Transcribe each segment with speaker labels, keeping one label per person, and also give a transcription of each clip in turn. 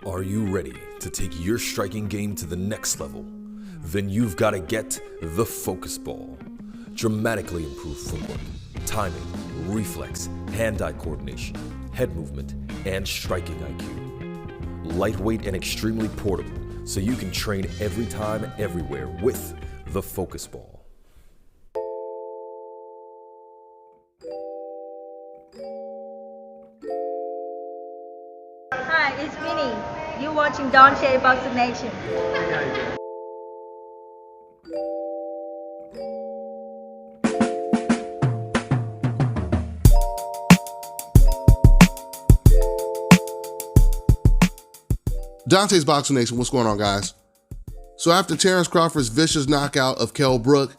Speaker 1: Are you ready to take your striking game to the next level? Then you've got to get the focus ball. Dramatically improve footwork, timing, reflex, hand-eye coordination, head movement, and striking IQ. Lightweight and extremely portable, so you can train every time, everywhere with the focus ball.
Speaker 2: Hi, it's Minnie. You're watching Dante Boxing Nation.
Speaker 3: Dante's Boxing Nation, what's going on, guys? So after Terence Crawford's vicious knockout of Kell Brook,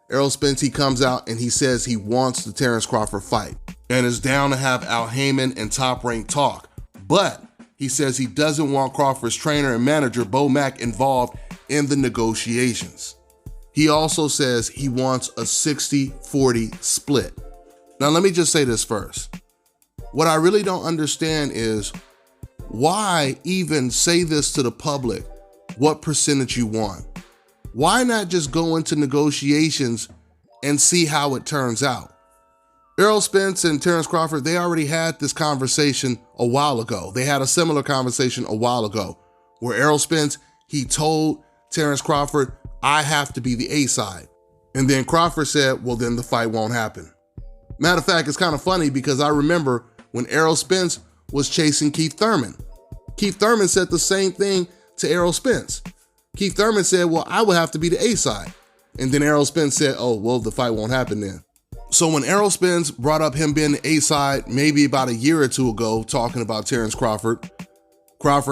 Speaker 3: Errol Spence, he comes out and he says he wants the Terence Crawford fight and is down to have Al Heyman and Top Rank talk. But he says he doesn't want Crawford's trainer and manager, Bo Mack, involved in the negotiations. He also says he wants a 60-40 split. Now, let me just say this first. What I really don't understand is why even say this to the public, what percentage you want? Why not just go into negotiations and see how it turns out? Errol Spence and Terence Crawford, they already had this conversation a while ago. They had a similar conversation a while ago where Errol Spence, he told Terence Crawford, I have to be the A side. And then Crawford said, well, then the fight won't happen. Matter of fact, it's kind of funny because I remember when Errol Spence was chasing Keith Thurman. Keith Thurman said the same thing to Errol Spence. Keith Thurman said, well, I will have to be the A side. And then Errol Spence said, oh, well, the fight won't happen then. So when Errol Spence brought up him being the A side maybe about a year or two ago, talking about Terence Crawford,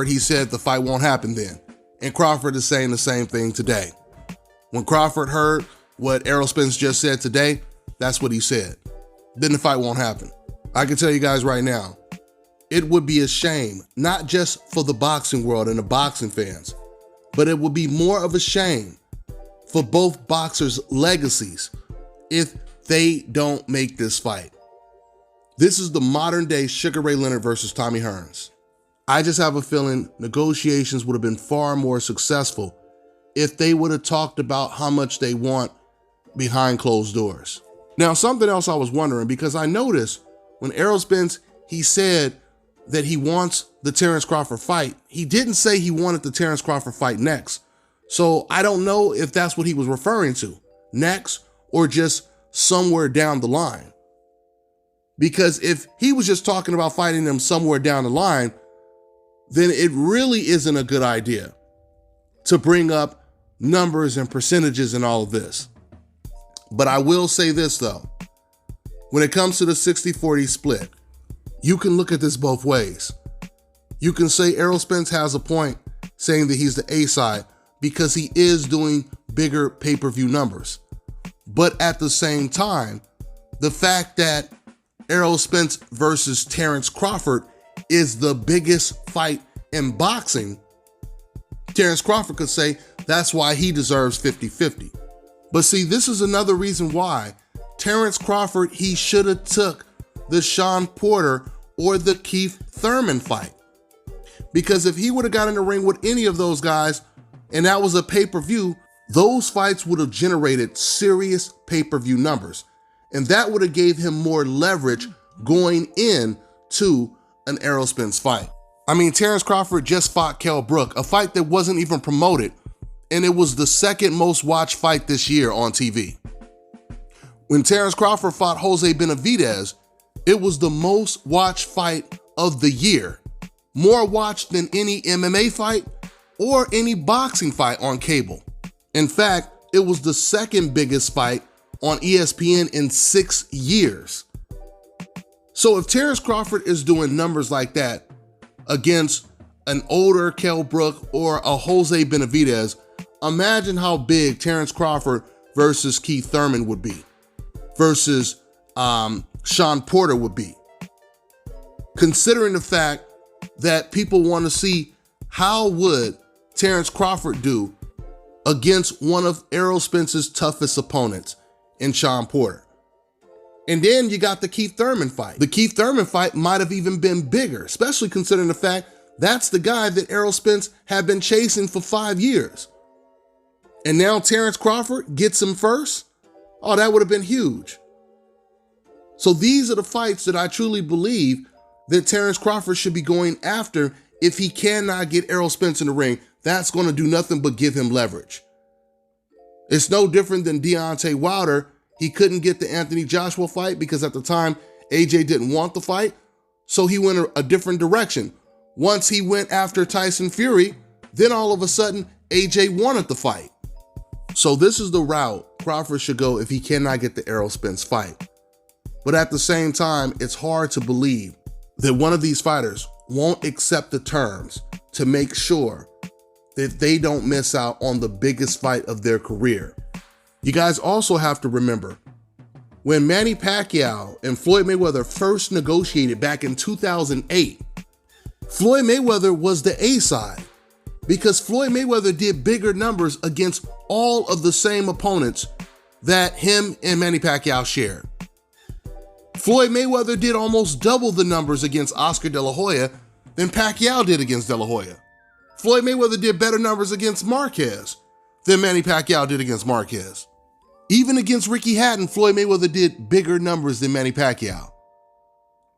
Speaker 3: he said the fight won't happen then. And Crawford is saying the same thing today. When Crawford heard what Errol Spence just said today, that's what he said. Then the fight won't happen. I can tell you guys right now, it would be a shame, not just for the boxing world and the boxing fans, but it would be more of a shame for both boxers' legacies if they don't make this fight. This is the modern day Sugar Ray Leonard versus Tommy Hearns. I just have a feeling negotiations would have been far more successful if they would have talked about how much they want behind closed doors. Now, something else I was wondering, because I noticed when Errol Spence, he said that he wants the Terence Crawford fight, he didn't say he wanted the Terence Crawford fight next. So I don't know if that's what he was referring to, next or just somewhere down the line. Because if he was just talking about fighting them somewhere down the line, then it really isn't a good idea to bring up numbers and percentages and all of this. But I will say this though, when it comes to the 60-40 split, you can look at this both ways. You can say Errol Spence has a point saying that he's the A side because he is doing bigger pay-per-view numbers. But at the same time, the fact that Errol Spence versus Terence Crawford is the biggest fight in boxing, Terence Crawford could say that's why he deserves 50-50. But see, this is another reason why Terence Crawford, he should have took the Shawn Porter or the Keith Thurman fight. Because if he would have got in the ring with any of those guys and that was a pay-per-view, those fights would have generated serious pay-per-view numbers. And that would have gave him more leverage going into an Errol Spence fight. I mean, Terence Crawford just fought Kell Brook, a fight that wasn't even promoted, and it was the second most watched fight this year on TV. When Terence Crawford fought Jose Benavidez, it was the most watched fight of the year, more watched than any MMA fight or any boxing fight on cable. In fact, it was the second biggest fight on ESPN in 6 years. So if Terence Crawford is doing numbers like that against an older Kell Brook or a Jose Benavidez, imagine how big Terence Crawford versus Keith Thurman would be, versus Shawn Porter would be. Considering the fact that people want to see how would Terence Crawford do against one of Errol Spence's toughest opponents in Shawn Porter. And then you got the Keith Thurman fight. The Keith Thurman fight might have even been bigger, especially considering the fact That's the guy that Errol Spence had been chasing for 5 years. And now Terence Crawford gets him first? Oh, that would have been huge. So these are the fights that I truly believe that Terence Crawford should be going after if he cannot get Errol Spence in the ring. That's going to do nothing but give him leverage. It's no different than Deontay Wilder. He couldn't get the Anthony Joshua fight because at the time, AJ didn't want the fight. So he went a different direction. Once he went after Tyson Fury, then all of a sudden, AJ wanted the fight. So this is the route Crawford should go if he cannot get the Errol Spence fight. But at the same time, it's hard to believe that one of these fighters won't accept the terms to make sure that they don't miss out on the biggest fight of their career. You guys also have to remember, when Manny Pacquiao and Floyd Mayweather first negotiated back in 2008, Floyd Mayweather was the A side because Floyd Mayweather did bigger numbers against all of the same opponents that him and Manny Pacquiao shared. Floyd Mayweather did almost double the numbers against Oscar De La Hoya than Pacquiao did against De La Hoya. Floyd Mayweather did better numbers against Marquez than Manny Pacquiao did against Marquez. Even against Ricky Hatton, Floyd Mayweather did bigger numbers than Manny Pacquiao.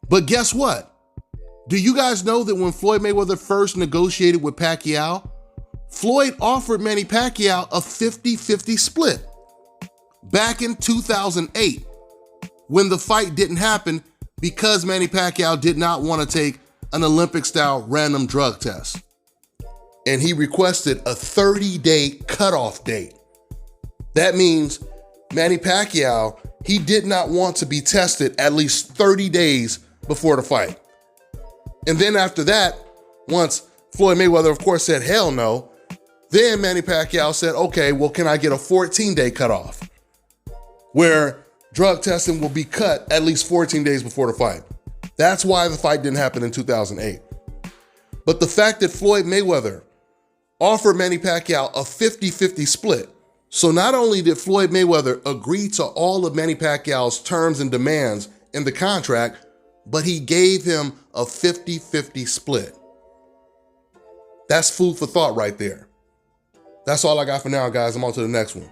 Speaker 3: But guess what? Do you guys know that when Floyd Mayweather first negotiated with Pacquiao, Floyd offered Manny Pacquiao a 50-50 split back in 2008 when the fight didn't happen because Manny Pacquiao did not want to take an Olympic-style random drug test. And he requested a 30-day cutoff date. That means Manny Pacquiao, he did not want to be tested at least 30 days before the fight. And then after that, once Floyd Mayweather, of course, said hell no, then Manny Pacquiao said, okay, well, can I get a 14-day cutoff where drug testing will be cut at least 14 days before the fight? That's why the fight didn't happen in 2008. But the fact that Floyd Mayweather offered Manny Pacquiao a 50-50 split, so not only did Floyd Mayweather agree to all of Manny Pacquiao's terms and demands in the contract, but he gave him a 50-50 split. That's food for thought right there. That's all I got for now, guys. I'm on to the next one.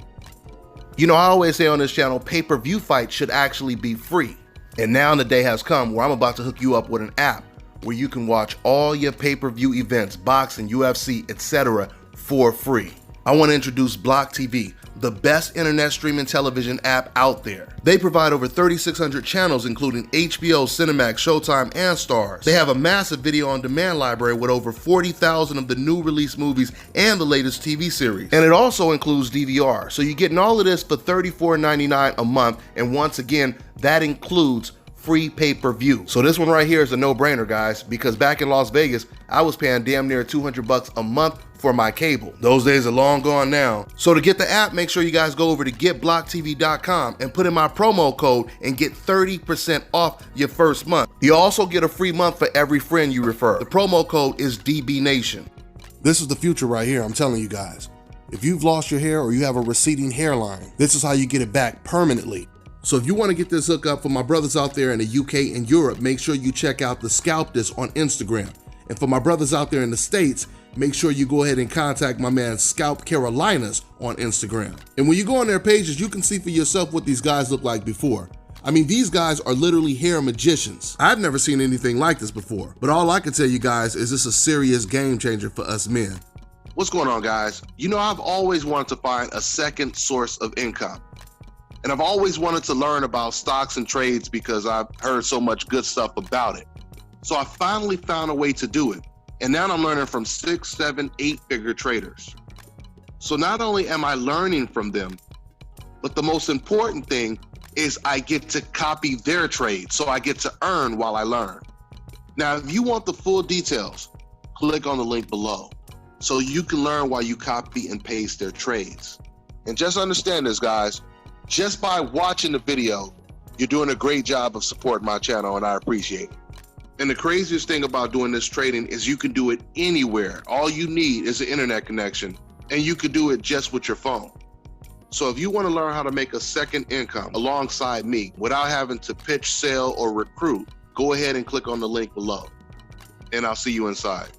Speaker 3: You know, I always say on this channel, pay-per-view fights should actually be free. And now the day has come where I'm about to hook you up with an app where you can watch all your pay-per-view events, boxing, UFC, etc. for free. I want to introduce Block TV, the best internet streaming television app out there. They provide over 3,600 channels, including HBO, Cinemax, Showtime, and Stars. They have a massive video-on-demand library with over 40,000 of the new release movies and the latest TV series. And it also includes DVR, so you're getting all of this for $34.99 a month, and once again, that includes free pay-per-view. So this one right here is a no-brainer, guys, because back in Las Vegas, I was paying damn near $200 a month for my cable. Those days are long gone now. So to get the app, make sure you guys go over to getblocktv.com and put in my promo code and get 30% off your first month. You also get a free month for every friend you refer. The promo code is DBNation. This is the future right here, I'm telling you guys. If you've lost your hair or you have a receding hairline, this is how you get it back permanently. So if you want to get this hookup for my brothers out there in the UK and Europe, make sure you check out the Scalp This on Instagram. And for my brothers out there in the States, make sure you go ahead and contact my man Scalp Carolinas on Instagram. And when you go on their pages, you can see for yourself what these guys look like before. I mean, these guys are literally hair magicians. I've never seen anything like this before, but all I can tell you guys is this is a serious game changer for us men. What's going on, guys? You know, I've always wanted to find a second source of income. And I've always wanted to learn about stocks and trades because I've heard so much good stuff about it. So I finally found a way to do it. And now I'm learning from 6, 7, 8-figure traders. So not only am I learning from them, but the most important thing is I get to copy their trade. So I get to earn while I learn. Now, if you want the full details, click on the link below so you can learn while you copy and paste their trades. And just understand this, guys. Just by watching the video, you're doing a great job of supporting my channel, and I appreciate it. And the craziest thing about doing this trading is you can do it anywhere. All you need is an internet connection, and you can do it just with your phone. So if you want to learn how to make a second income alongside me without having to pitch, sell, or recruit, go ahead and click on the link below, and I'll see you inside.